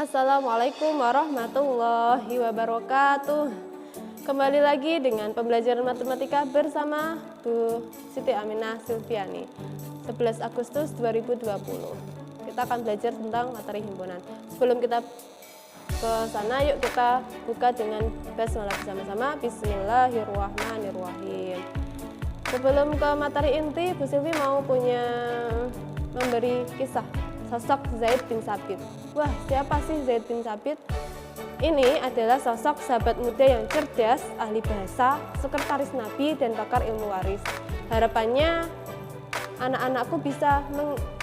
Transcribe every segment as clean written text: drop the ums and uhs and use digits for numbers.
Assalamualaikum warahmatullahi wabarakatuh. Kembali lagi dengan pembelajaran matematika bersama Bu Siti Aminah Silviani. 11 Agustus 2020. Kita akan belajar tentang materi himpunan. Sebelum kita ke sana, yuk kita buka dengan basmalah bersama-sama. Bismillahirrahmanirrahim. Sebelum ke materi inti, Bu Silvi mau memberi kisah sosok Zaid bin Tsabit. Wah, siapa sih Zaid bin Tsabit? Ini adalah sosok sahabat muda yang cerdas, ahli bahasa, sekretaris Nabi, dan pakar ilmu waris. Harapannya anak-anakku bisa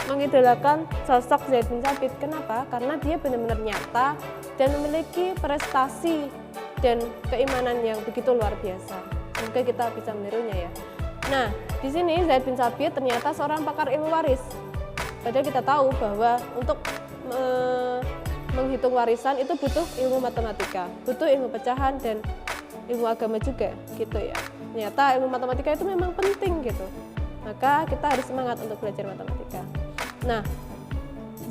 mengidolakan sosok Zaid bin Tsabit. Kenapa? Karena dia benar-benar nyata dan memiliki prestasi dan keimanan yang begitu luar biasa. Semoga kita bisa menirunya ya. Nah, di sini Zaid bin Tsabit ternyata seorang pakar ilmu waris. Padahal kita tahu bahwa untuk menghitung warisan itu butuh ilmu matematika, butuh ilmu pecahan dan ilmu agama juga gitu ya. Ternyata ilmu matematika itu memang penting gitu. Maka kita harus semangat untuk belajar matematika. Nah,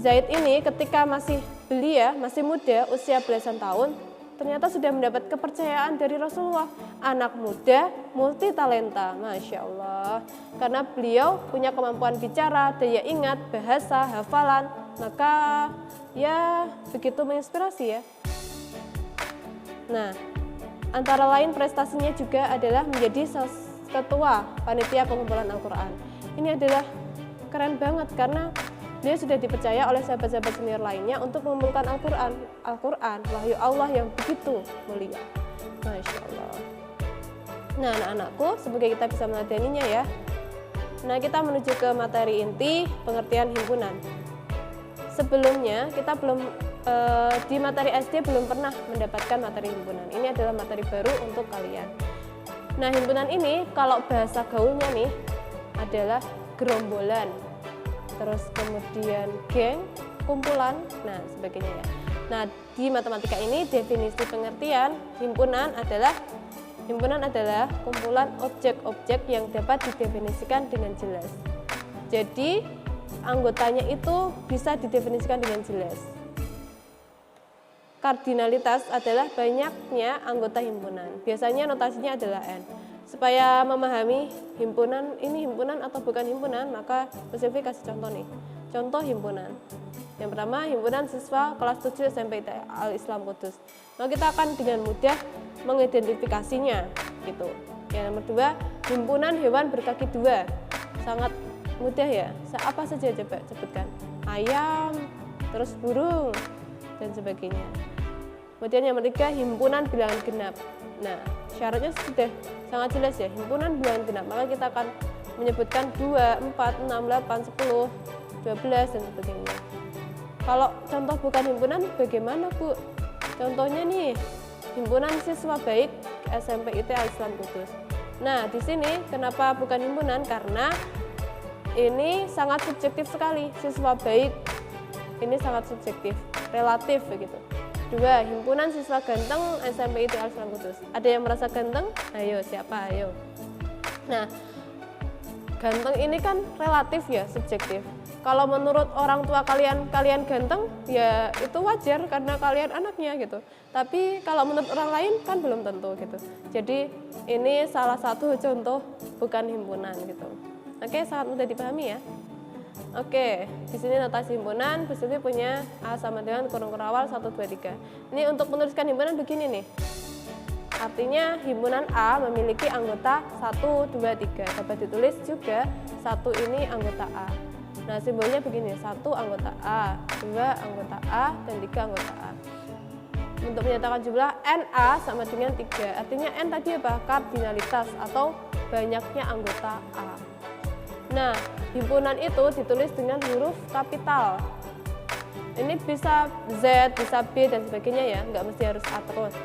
Zaid ini ketika masih belia, masih muda, usia belasan tahun, ternyata sudah mendapat kepercayaan dari Rasulullah. Anak muda, multi talenta, Masya Allah. Karena beliau punya kemampuan bicara, daya ingat, bahasa, hafalan, maka ya begitu menginspirasi ya. Nah, antara lain prestasinya juga adalah menjadi ketua panitia pengumpulan Al-Quran. Ini adalah keren banget karena dia sudah dipercaya oleh sahabat-sahabat senior lainnya untuk mengumpulkan Al-Quran, wahyu Allah yang begitu mulia. Masya Allah. Nah, anak-anakku, semoga kita bisa meladaninya ya. Nah, kita menuju ke materi inti, pengertian himpunan. Sebelumnya, kita di materi SD belum pernah mendapatkan materi himpunan. Ini adalah materi baru untuk kalian. Nah, himpunan ini, kalau bahasa gaulnya nih, adalah gerombolan. Terus kemudian geng, kumpulan, nah sebagainya ya. Nah, di matematika ini definisi pengertian himpunan adalah kumpulan objek-objek yang dapat didefinisikan dengan jelas. Jadi, anggotanya itu bisa didefinisikan dengan jelas. Kardinalitas adalah banyaknya anggota himpunan. Biasanya notasinya adalah N. Supaya memahami himpunan, ini himpunan atau bukan himpunan, maka Bu Silvi kasih contoh nih. Contoh himpunan. Yang pertama, himpunan siswa kelas 7 SMP Al-Islam Kudus. Nah, kita akan dengan mudah mengidentifikasinya gitu. Yang nomor 2, himpunan hewan berkaki 2. Sangat mudah ya. Apa saja coba sebutkan? Ayam, terus burung, dan sebagainya. Kemudian yang ketiga, himpunan bilangan genap. Nah, syaratnya sudah sangat jelas ya, himpunan bilangan genap. Maka kita akan menyebutkan 2, 4, 6, 8, 10, 12, dan sebagainya. Kalau contoh bukan himpunan, bagaimana Bu? Contohnya nih, himpunan siswa baik SMP IT Al-Islam Kudus. Nah, di sini kenapa bukan himpunan? Karena ini sangat subjektif sekali. Siswa baik ini sangat subjektif, relatif begitu. 2, himpunan siswa ganteng SMP IT Al-Islam Kudus. Ada yang merasa ganteng? Ayo, siapa? Ayo. Nah, ganteng ini kan relatif ya, subjektif. Kalau menurut orang tua kalian ganteng, ya itu wajar karena kalian anaknya gitu. Tapi kalau menurut orang lain kan belum tentu gitu. Jadi ini salah satu contoh bukan himpunan gitu. Oke, sangat mudah dipahami ya. Oke, di sini notasi himpunan, Bu Silvi punya A sama dengan kurung awal 1, 2, 3. Ini untuk menuliskan himpunan begini nih. Artinya himpunan A memiliki anggota 1, 2, 3. Dapat ditulis juga 1 ini anggota A. Nah, simbolnya begini, 1 anggota A, 2 anggota A, dan 3 anggota A. Untuk menyatakan jumlah NA sama dengan 3. Artinya N tadi apa? Kardinalitas atau banyaknya anggota A. Nah, himpunan itu ditulis dengan huruf kapital. Ini bisa Z, bisa B, dan sebagainya ya, nggak mesti harus A terus.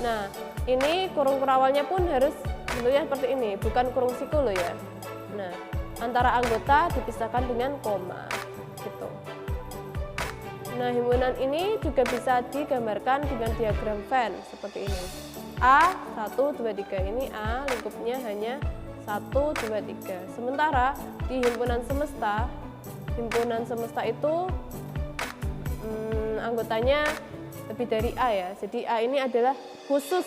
Nah, ini kurung awalnya pun harus bentuknya seperti ini, bukan kurung siku loh ya. Nah, antara anggota dipisahkan dengan koma, gitu. Nah, himpunan ini juga bisa digambarkan dengan diagram Venn, seperti ini. A, 1, 2, 3, ini A, lingkupnya hanya 1, 2, 3. Sementara di himpunan semesta itu anggotanya lebih dari A ya. Jadi A ini adalah khusus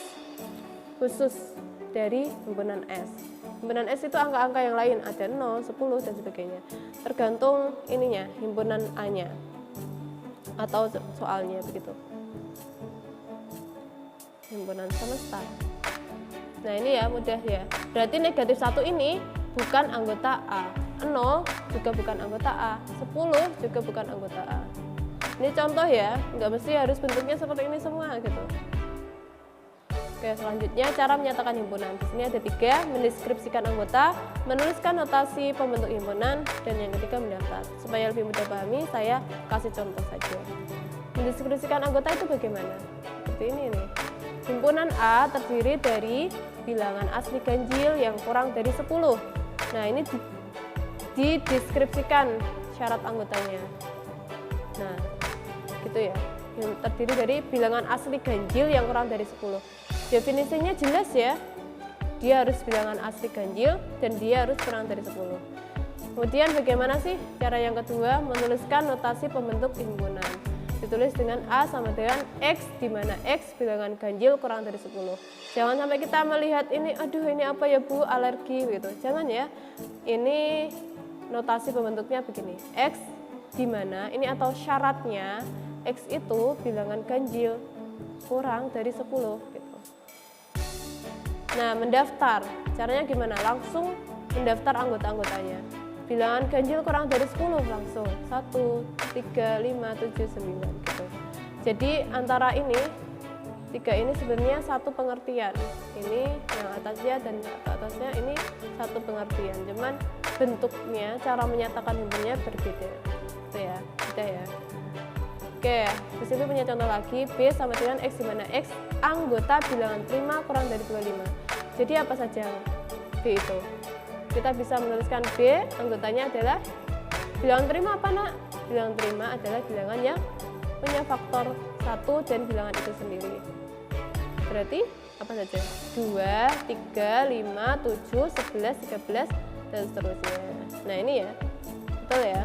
dari himpunan S. Himpunan S itu angka-angka yang lain, ada 0, 10 dan sebagainya. Tergantung ininya, himpunan A-nya atau soalnya begitu. Himpunan semesta. Nah, ini ya mudah ya. Berarti negatif 1 ini bukan anggota A. 0 juga bukan anggota A. 10 juga bukan anggota A. Ini contoh ya, nggak mesti harus bentuknya seperti ini semua gitu. Oke, selanjutnya cara menyatakan himpunan. Di sini ada 3, mendeskripsikan anggota, menuliskan notasi pembentuk himpunan, dan yang ketiga mendaftar. Supaya lebih mudah pahami, saya kasih contoh saja. Mendeskripsikan anggota itu bagaimana? Seperti ini nih. Himpunan A terdiri dari bilangan asli ganjil yang kurang dari 10. Nah, ini dideskripsikan syarat anggotanya. Nah, gitu ya. Yang terdiri dari bilangan asli ganjil yang kurang dari 10. Definisinya jelas ya, dia harus bilangan asli ganjil dan dia harus kurang dari 10. Kemudian bagaimana sih cara yang kedua, menuliskan notasi pembentuk himpunan. Ditulis dengan A sama dengan X, di mana X bilangan ganjil kurang dari 10. Jangan sampai kita melihat ini, aduh ini apa ya Bu, alergi gitu. Jangan ya, ini notasi pembentuknya begini, X di mana ini atau syaratnya X itu bilangan ganjil kurang dari 10 gitu. Nah, mendaftar, caranya gimana? Langsung mendaftar anggota-anggotanya. Bilangan ganjil kurang dari 10 langsung 1, 3, 5, 7, 9 gitu. Jadi antara ini 3 ini sebenarnya satu pengertian. Ini yang atasnya dan atasnya ini satu pengertian. Cuman bentuknya, cara menyatakan himpunannya berbeda. Itu ya, beda ya. Oke, di sini punya contoh lagi, B sama dengan X di mana X anggota bilangan prima kurang dari 25. Jadi apa saja B itu? Kita bisa menuliskan B, anggotanya adalah bilangan prima apa nak? Bilangan prima adalah bilangan yang punya faktor 1 dan bilangan itu sendiri. Berarti apa saja? 2, 3, 5, 7, 11, 13, dan seterusnya. Nah ini ya, betul ya.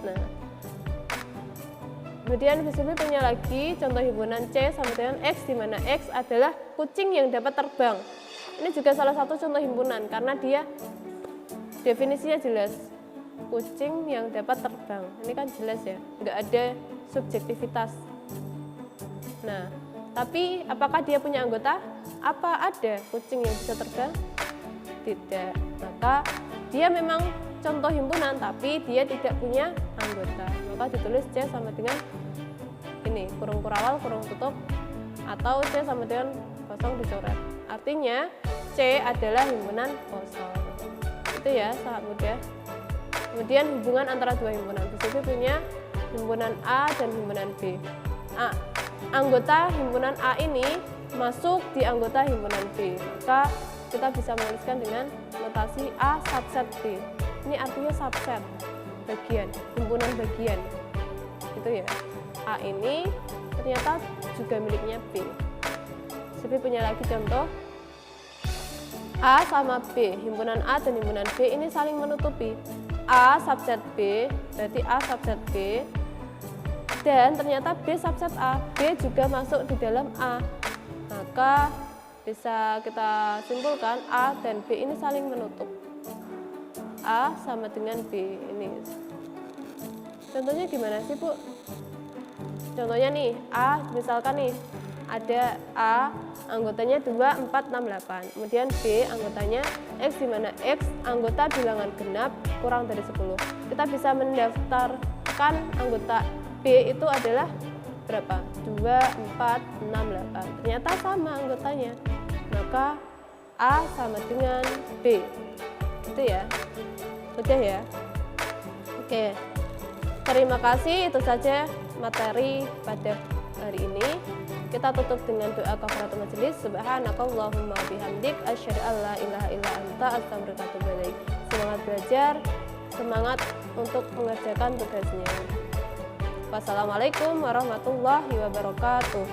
Nah, kemudian BCB punya lagi contoh himpunan C sama dengan X, di mana X adalah kucing yang dapat terbang. Ini juga salah satu contoh himpunan karena dia definisinya jelas, kucing yang dapat terbang. Ini kan jelas ya, nggak ada subjektivitas. Nah, tapi apakah dia punya anggota? Apa ada kucing yang bisa terbang? Tidak. Maka dia memang contoh himpunan, tapi dia tidak punya anggota. Maka ditulis C sama dengan ini, kurung kurawal, kurung tutup, atau C sama dengan kosong dicoret. Artinya C adalah himpunan kosong. Itu ya, sangat mudah. Kemudian hubungan antara dua himpunan. Di sini punya himpunan A dan himpunan B. Anggota himpunan A ini masuk di anggota himpunan B. Maka kita bisa menuliskan dengan notasi A subset B. Ini artinya subset, bagian, himpunan bagian. Itu ya. A ini ternyata juga miliknya B. Jadi punya lagi contoh A sama B, himpunan A dan himpunan B ini saling menutupi. A subset B, berarti A subset B, dan ternyata B subset A, B juga masuk di dalam A. Maka bisa kita simpulkan A dan B ini saling menutup. A sama dengan B ini. Contohnya gimana sih Bu? Contohnya nih, A misalkan nih, ada A anggotanya 2, 4, 6, 8. Kemudian B anggotanya X, di mana X anggota bilangan genap kurang dari 10. Kita bisa mendaftarkan anggota B itu adalah berapa? 2, 4, 6, 8. Ternyata sama anggotanya. Maka A sama dengan B. Itu ya. Mudah ya. Oke. Terima kasih, itu saja materi pada hari ini. Kita tutup dengan doa kafaratul majelis. Subhanakallahumma bihamdik asyhadu an la ilaha illa anta astaghfiruka wa atubu ilaik. Semangat belajar, semangat untuk mengerjakan tugasnya. Wassalamualaikum warahmatullahi wabarakatuh.